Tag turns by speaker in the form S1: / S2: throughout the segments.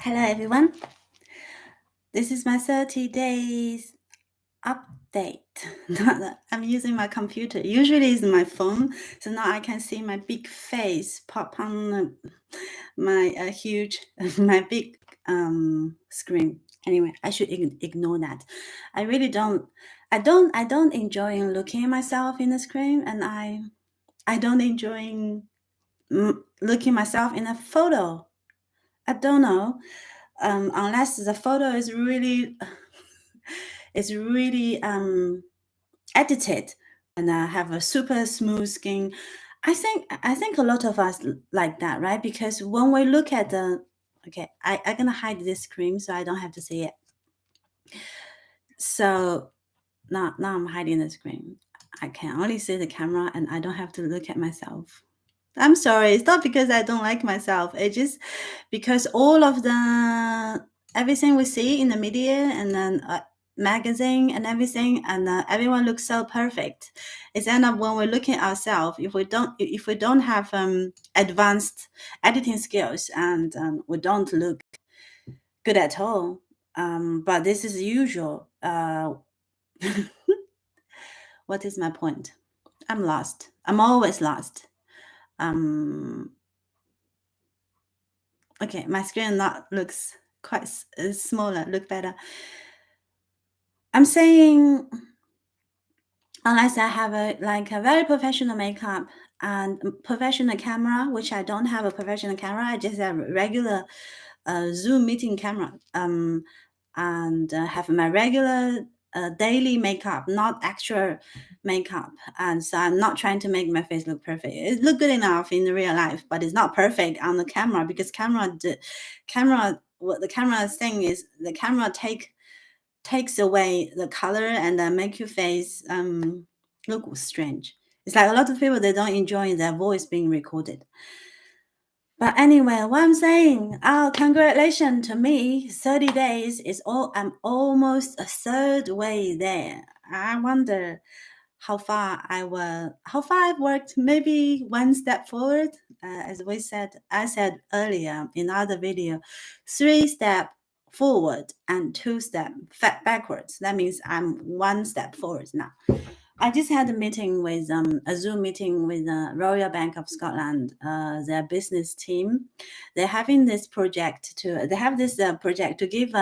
S1: Hello everyone. This is my 30 days update. I'm using my computer. Usually it's my phone, so now I can see my big face pop on my huge, my big screen. Anyway, I should ignore that. I really don't. I don't enjoy looking at myself in the screen, and I don't enjoy looking myself in a photo. I don't know. Unless the photo is really edited and have a super smooth skin. I think a lot of us like that, right? Because when we look at the okay, I'm gonna hide this screen so I don't have to see it. So now I'm hiding the screen. I can only see the camera and I don't have to look at myself. I'm sorry. It's not because I don't like myself. It's just because all of the everything we see in the media and then magazine and everything, and everyone looks so perfect. It's end up when we're looking at ourselves. If we don't have advanced editing skills and we don't look good at all. But this is usual. What is my point? I'm lost. I'm always lost. Okay, my screen not looks quite smaller, look better. I'm saying unless I have a very professional makeup and professional camera, which I don't have a professional camera, I just have a regular Zoom meeting camera, and have my regular daily makeup, not actual makeup. And so I'm not trying to make my face look perfect. It look good enough in the real life, but it's not perfect on the camera because what the camera thing is the camera takes away the color and make your face look strange. It's like a lot of people they don't enjoy their voice being recorded. But anyway, what I'm saying, congratulations to me. 30 days is all. I'm almost a third way there. I wonder how far I've worked. Maybe one step forward, as I said earlier in other video, 3 step forward and 2 step backwards. That means I'm 1 step forward now. I just had a meeting with a Zoom meeting with the Royal Bank of Scotland, their business team. They're having this project to. They have this project to give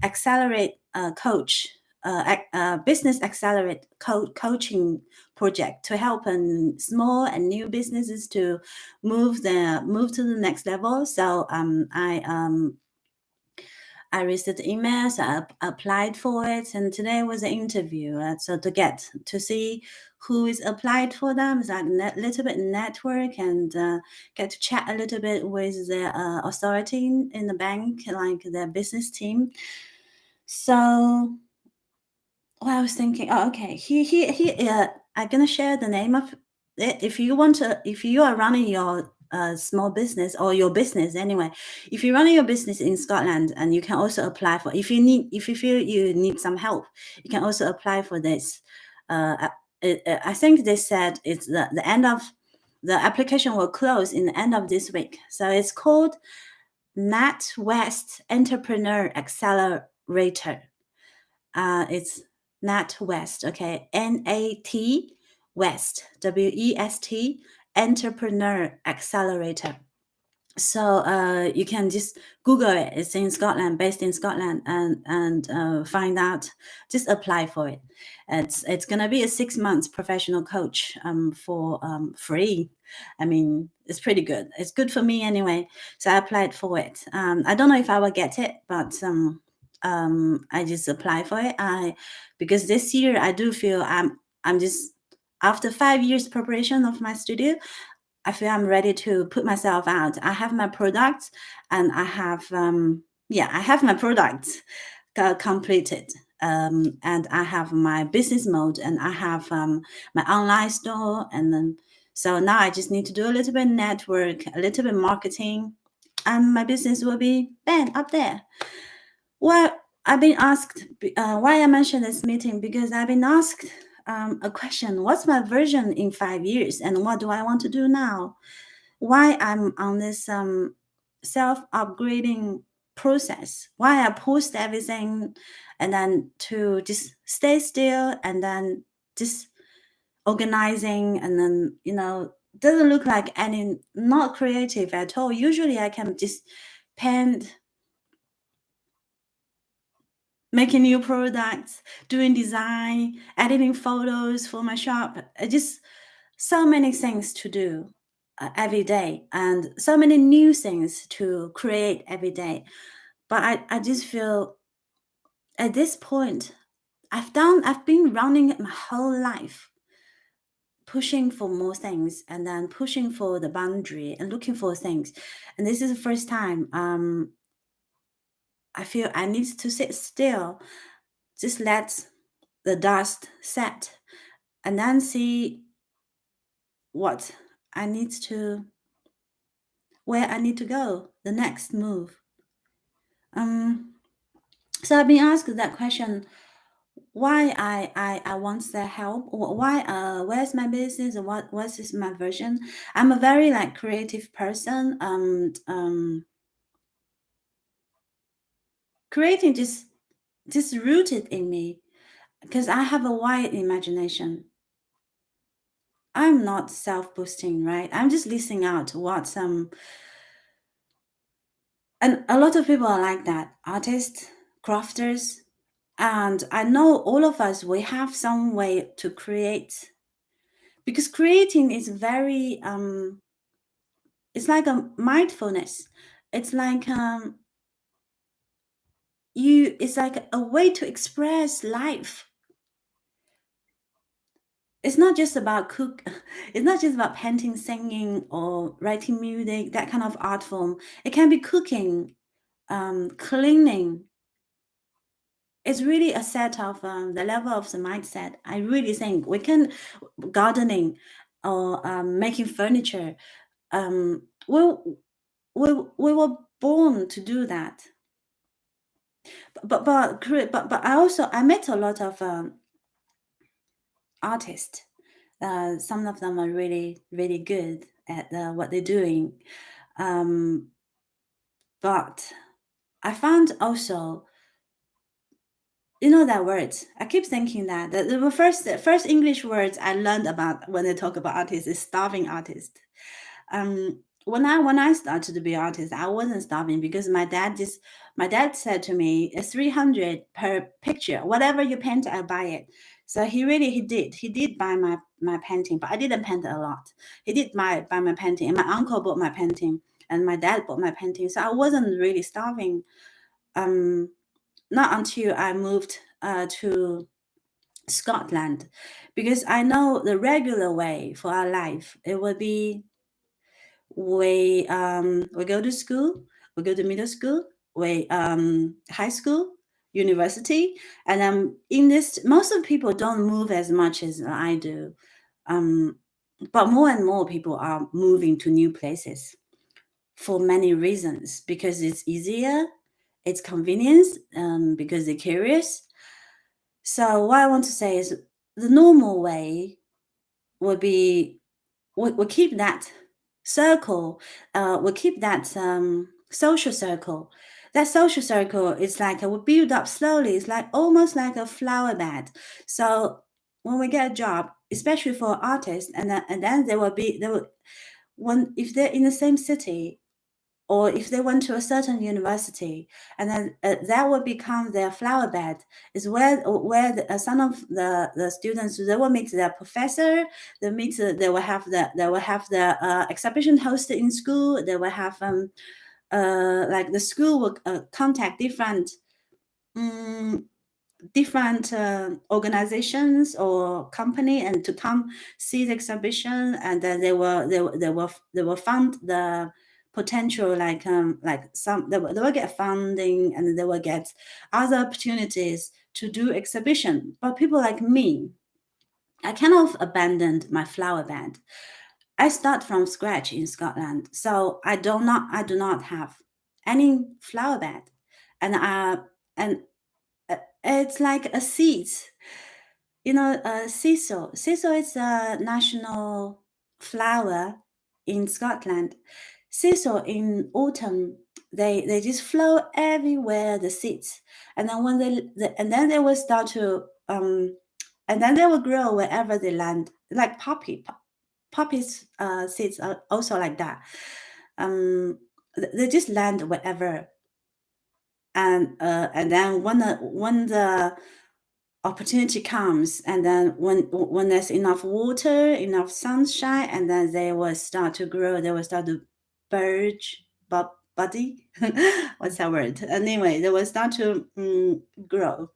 S1: accelerate coach. Business accelerate coaching project to help small and new businesses to move to the next level. So I received emails, I applied for it, and today was an interview. So to see who is applied for them, is like a little bit network and get to chat a little bit with the authority in the bank, like their business team. So I was thinking, okay, I'm gonna share the name of it. If you are running your small business or your business anyway, if you're running your business in Scotland, and you can also apply for, if you feel you need some help, you can also apply for this. I think they said it's the end of the application will close in the end of this week. So it's called NatWest Entrepreneur Accelerator. It's NatWest, okay, NAT West, WEST, Entrepreneur Accelerator. So you can just Google it. It's in Scotland, based in Scotland, and find out. Just apply for it. It's gonna be a 6 months professional coach for free. I mean, it's pretty good. It's good for me anyway. So I applied for it. I don't know if I will get it, but I just apply for it. Because this year I do feel I'm just after 5 years preparation of my studio. I feel I'm ready to put myself out. I have my products, and I have my products completed. And I have my business mode, and I have my online store, and then so now I just need to do a little bit network, a little bit marketing, and my business will be bang up there. Well, I've been asked why I mentioned this meeting, because I've been asked a question: what's my vision in 5 years, and what do I want to do now? Why I'm on this self-upgrading process, why I post everything, and then to just stay still, and then just organizing, and then doesn't look like any, not creative at all. Usually I can just paint, making new products, doing design, editing photos for my shop. Just so many things to do every day, and so many new things to create every day. But I just feel at this point, I've been running my whole life, pushing for more things, and then pushing for the boundary and looking for things. And this is the first time I feel I need to sit still, just let the dust set, and then see what I need to, where I need to go, the next move. So I've been asked that question, why I want the help, or why where's my business, or what is my version. I'm a very like creative person, creating just rooted in me, because I have a wide imagination. I'm not self-boosting, right? I'm just listening out to what some, and a lot of people are like that, artists, crafters, and I know all of us, we have some way to create, because creating is very it's like a mindfulness. It's like it's like a way to express life. It's not just about it's not just about painting, singing, or writing music, that kind of art form. It can be cooking, cleaning. It's really a set of the level of the mindset. I really think we can, gardening, or making furniture. We we were born to do that. But I met a lot of artists. Some of them are really really good at what they're doing. Um, but I found also, that words. I keep thinking that the first English words I learned about when they talk about artists is starving artist. When I started to be artist, I wasn't starving, because my dad said to me, it's 300 per picture. Whatever you paint, I'll buy it. So he did buy my painting, but I didn't paint a lot. He did buy my painting, and my uncle bought my painting, and my dad bought my painting. So I wasn't really starving. Um, Not until I moved to Scotland, because I know the regular way for our life, it would be, we go to school, we go to middle school, we high school, university, and in this, most of the people don't move as much as I do, um, but more and more people are moving to new places for many reasons, because it's easier, it's convenience, because they're curious. So what I want to say is, the normal way would be, we keep that circle, we keep that social circle. That social circle is like we build up slowly. It's like almost like a flower bed. So when we get a job, especially for artists, and then they will, when if they're in the same city, or if they went to a certain university, and then that will become their flower bed, is where some of the students, they will meet their professor, they will have the exhibition hosted in school, they will have like the school will contact um, different organizations or company, and to come see the exhibition, and then they will fund the potential, like some they will get funding, and they will get other opportunities to do exhibition. But people like me, I kind of abandoned my flower bed. I start from scratch in Scotland, so I do not have any flower bed, and it's like a seed. Sisal. Sisal is a national flower in Scotland. Sisal in autumn, they just flow everywhere, the seeds. And then when and then they will start to and then they will grow wherever they land, like poppies seeds are also like that. They just land wherever. And then when the opportunity comes, and then when there's enough water, enough sunshine, and then they will start to grow. They will start to burge, buddy. What's that word? Anyway, they will start to grow.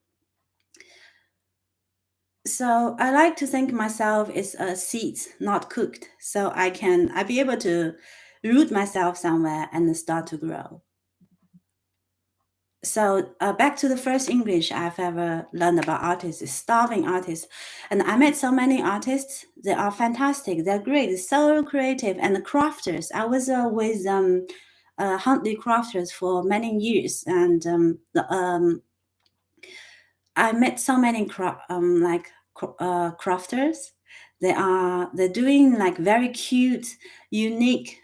S1: So I like to think myself as a seed, not cooked. So I be able to root myself somewhere and start to grow. So back to the first English I've ever learned about artists is starving artists. And I met so many artists. They are fantastic. They're great. So creative. And the crafters. I was with Huntley Crafters for many years. And I met so many crafters. They're doing like very cute, unique.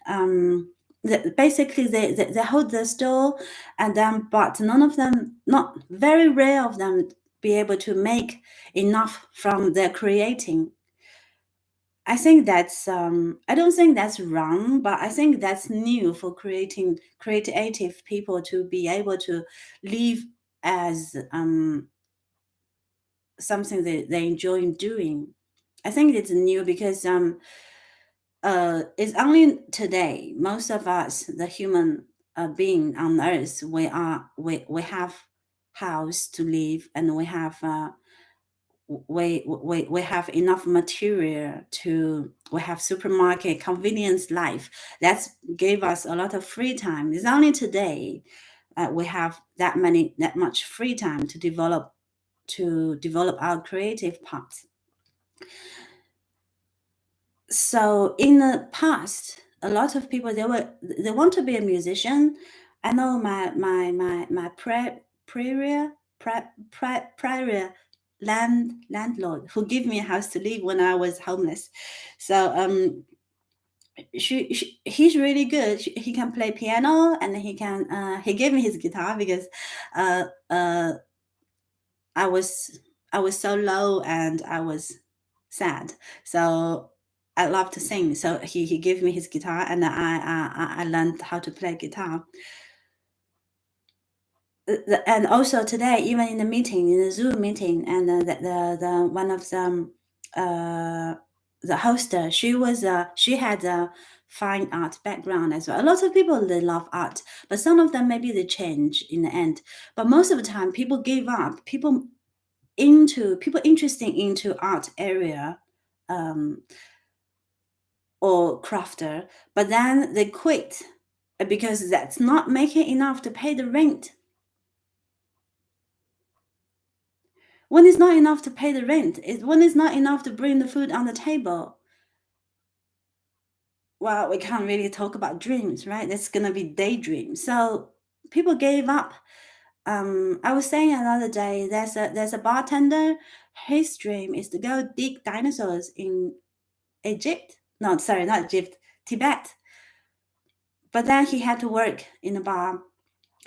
S1: Basically, they hold the store, and then but none of them, not very rare of them, be able to make enough from their creating. I think that's I don't think that's wrong, but I think that's new for creating creative people to be able to live as something that they enjoy doing. I think it's new because it's only today most of us, the human being on Earth, we have house to live, and we have enough material to we have supermarket convenience life that's gave us a lot of free time. It's only today we have that much free time to develop our creative parts. So in the past, a lot of people they want to be a musician. I know my prior landlord who gave me a house to live when I was homeless. So he's really good. He can play piano, and he gave me his guitar because uh, uh, I was so low and I was sad. So I love to sing. So he gave me his guitar, and I learned how to play guitar. And also today, even in the Zoom meeting, and the one of them, the hoster, she had a fine art background as well. A lot of people, they love art, but some of them maybe they change in the end. But most of the time, people give up. People interested into art area or crafter, but then they quit because that's not making enough to pay the rent. When it's not enough to pay the rent, when it's not enough to bring the food on the table, well, we can't really talk about dreams, right? That's gonna be daydream. So people gave up. I was saying another day, there's a bartender. His dream is to go dig dinosaurs in Egypt. No, sorry, not Egypt, Tibet. But then he had to work in a bar.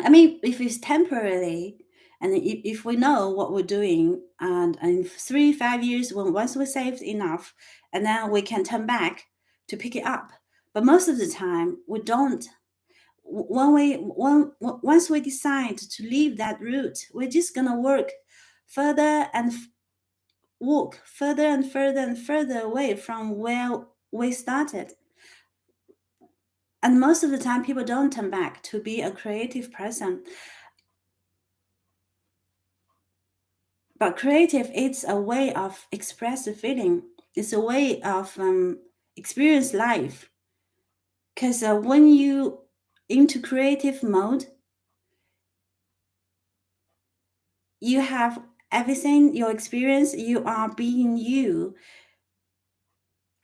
S1: I mean, if it's temporarily, and if we know what we're doing, and in 3-5 years, once we saved enough, and then we can turn back to pick it up. But most of the time, we don't. Once we decide to leave that route, we're just gonna work further and walk further and further and further away from where we started. And most of the time, people don't turn back to be a creative person. But creative, it's a way of express the feeling. It's a way of experience life. Because when you into creative mode, you have everything, your experience, you are being you.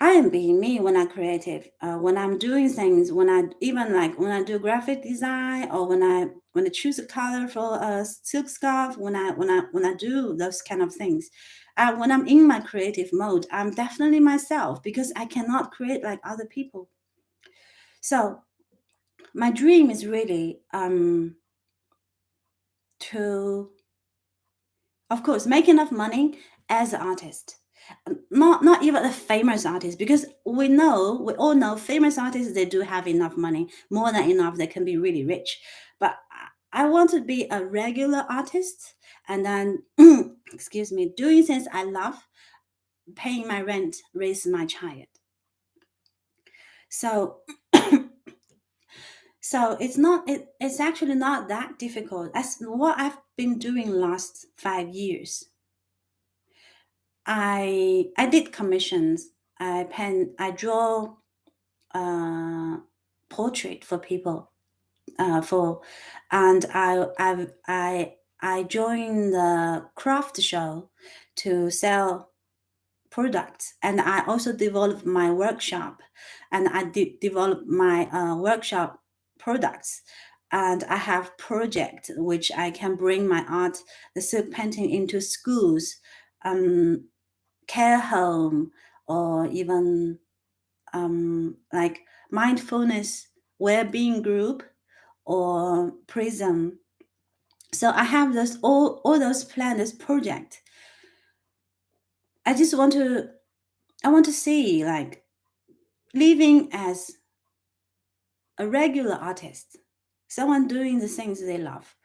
S1: I am being me when I'm creative. When I'm doing things, when I do graphic design, or when I choose a color for a silk scarf, when I do those kind of things, when I'm in my creative mode, I'm definitely myself because I cannot create like other people. So my dream is really to, of course, make enough money as an artist. Not even a famous artist, because we all know famous artists, they do have enough money, more than enough, they can be really rich. But I want to be a regular artist, and then excuse me, doing things I love, paying my rent, raise my child. So so it's actually not that difficult. As what I've been doing last 5 years. I did commissions. I draw portrait for people, for and I joined the craft show to sell products, and I also developed my workshop, and I develop my workshop products, and I have project which I can bring my art, the silk painting, into schools, care home, or even like mindfulness well-being group or prison. So I have this all those plans, this project. I just want to see, like, living as a regular artist, someone doing the things they love,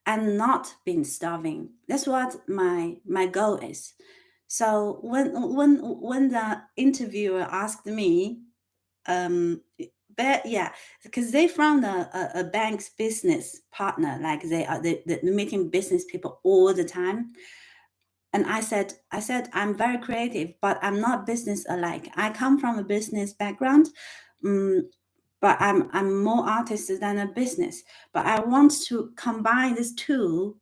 S1: and not being starving. That's what my goal is. So when the interviewer asked me, but yeah, because they found a bank's business partner, like they're meeting business people all the time. And I said I'm very creative, but I'm not business alike. I come from a business background, um, but I'm more artist than a business. But I want to combine these two,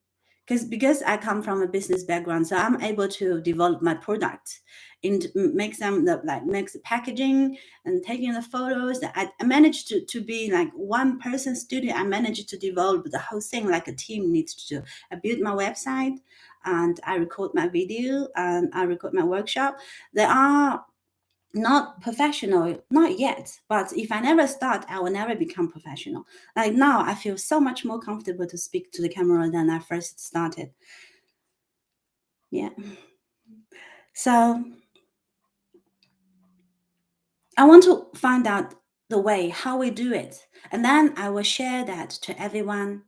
S1: because I come from a business background, so I'm able to develop my product and make them makes the packaging and taking the photos. I managed to be like one person studio. I managed to develop the whole thing like a team needs to do. I built my website, and I record my video, and I record my workshop. They are not professional, not yet, but if I never start, I will never become professional. Like now, I feel so much more comfortable to speak to the camera than I first started. Yeah. So I want to find out the way how we do it, and then I will share that to everyone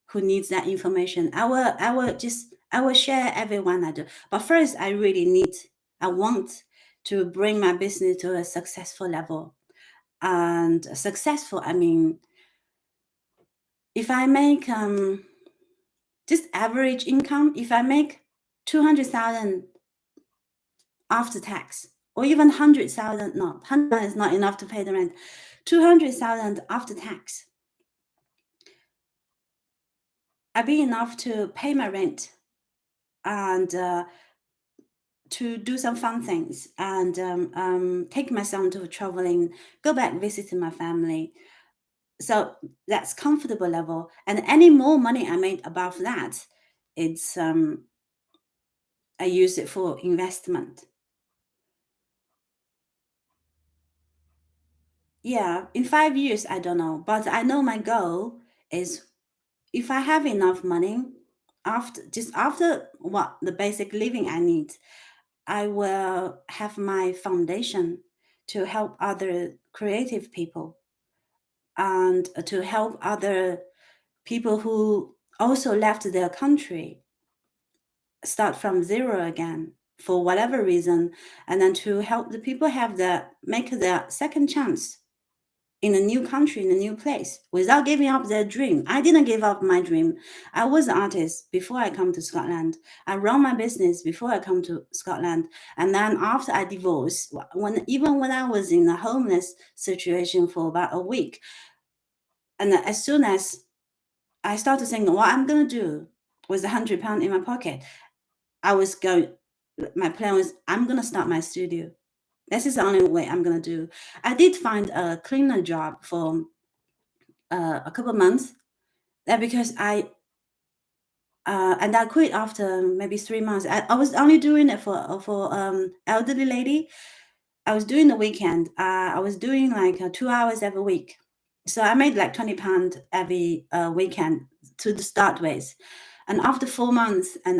S1: who needs that information. I will share everyone I do. But first, I want to bring my business to a successful level. And successful, I mean, if I make just average income, if I make 200,000 after tax, or even 100,000, no, 100,000 is not enough to pay the rent, 200,000 after tax, I'd be enough to pay my rent, and to do some fun things, and take my son to traveling, go back visiting my family. So that's comfortable level. And any more money I made above that, it's I use it for investment. Yeah, in 5 years, I don't know, but I know my goal is, if I have enough money, after what the basic living I need, I will have my foundation to help other creative people, and to help other people who also left their country, start from zero again for whatever reason, and then to help the people make their second chance in a new country, in a new place, without giving up their dream. I didn't give up my dream. I was an artist before I come to Scotland. I run my business before I come to Scotland. And then after I divorced, even when I was in a homeless situation for about a week, and as soon as I started thinking what I'm gonna do with £100 in my pocket, my plan was, I'm gonna start my studio. This is the only way I'm gonna do. I did find a cleaner job for a couple of months, because and I quit after maybe 3 months. I was only doing it for elderly lady. I was doing the weekend. I was doing like 2 hours every week. So I made like £20 every weekend to start with. And after 4 months, and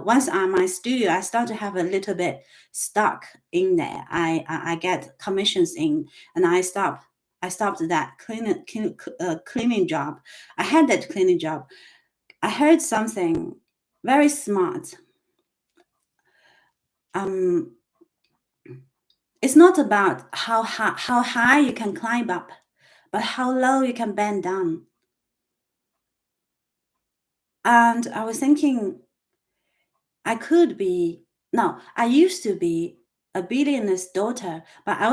S1: once on my studio, I start to have a little bit stock in there. I get commissions in, and I stopped that cleaning job. I had that cleaning job. I heard something very smart. Um, it's not about how high you can climb up, but how low you can bend down. And I was thinking, I could be no, I used to be a billionaire's daughter, but I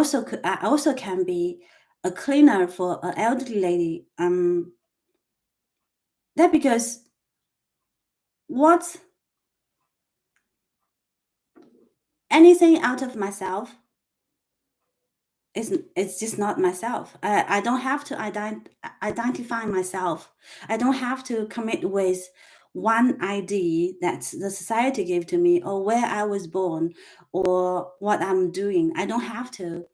S1: also can be a cleaner for an elderly lady. That because what anything out of myself it's just not myself. I don't have to identify myself. I don't have to commit with one ID that the society gave to me, or where I was born, or what I'm doing. I don't have to.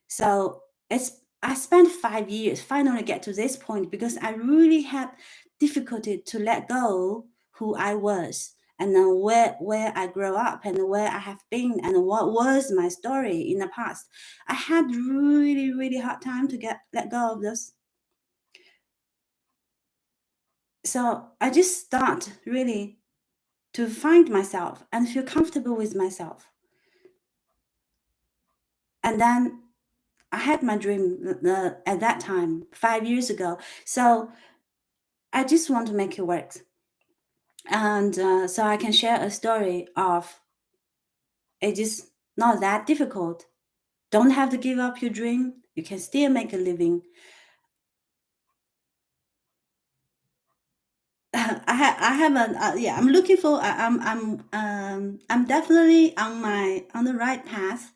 S1: So I spent 5 years finally get to this point because I really had difficulty to let go who I was, and then where I grew up, and where I have been, and what was my story in the past. I had really hard time to get let go of this. So I just start really to find myself and feel comfortable with myself. And then I had my dream at that time 5 years ago. So I just want to make it work. And so I can share a story of it is not that difficult. Don't have to give up your dream. You can still make a living. I haven't. Yeah, I'm looking for. I'm definitely on the right path,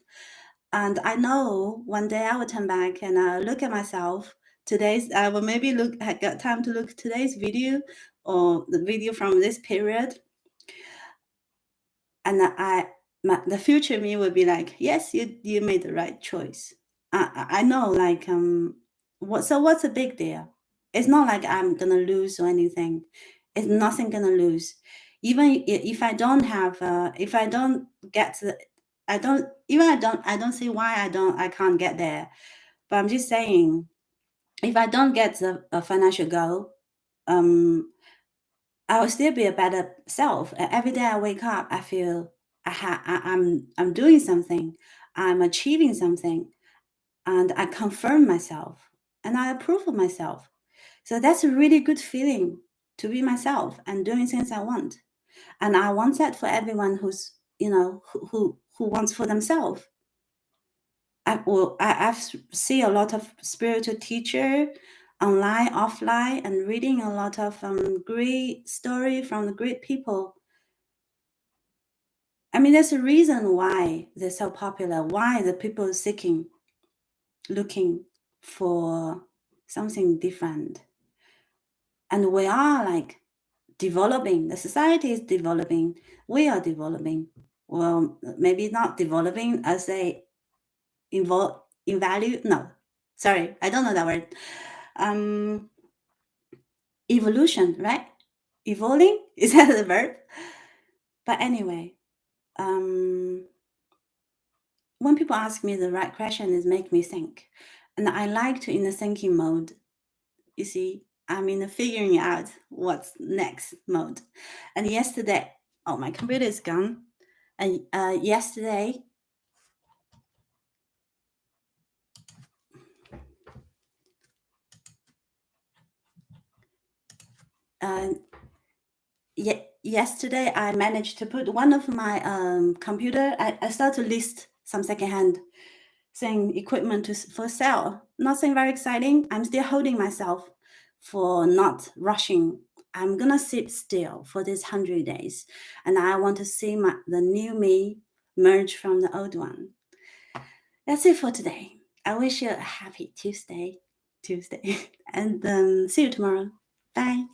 S1: and I know one day I will turn back and look at myself. Today's I will maybe look. I got time to look today's video or the video from this period, and the future me will be like, yes, you made the right choice. I know, like, what's the big deal? It's not like I'm gonna lose or anything. It's nothing gonna lose. Even if I don't have, if I don't get to, I don't see why I can't get there. But I'm just saying, if I don't get the financial goal, um, I will still be a better self. Every day I wake up, I feel I'm doing something, I'm achieving something, and I confirm myself and I approve of myself. So that's a really good feeling to be myself and doing things I want. And I want that for everyone who's who wants for themselves. I've see a lot of spiritual teacher online, offline, and reading a lot of great story from the great people. I mean, there's a reason why they're so popular, why the people are seeking, looking for something different. And we are like developing, the society is developing, we are developing. Well, maybe not developing as they in value. No, sorry, I don't know that word. Um, Evolution, right? Evolving, is that the verb? But anyway, um, when people ask me the right question, it make me think. And I like to in the thinking mode. You see, I'm in the figuring out what's next mode. And yesterday, oh, my computer is gone. And yesterday, uh, yesterday I managed to put one of my computer. I started to list some secondhand thing equipment for sale. Nothing very exciting. I'm still holding myself for not rushing. I'm gonna sit still for these 100 days, and I want to see the new me merge from the old one. That's it for today. I wish you a happy Tuesday, and see you tomorrow. Bye.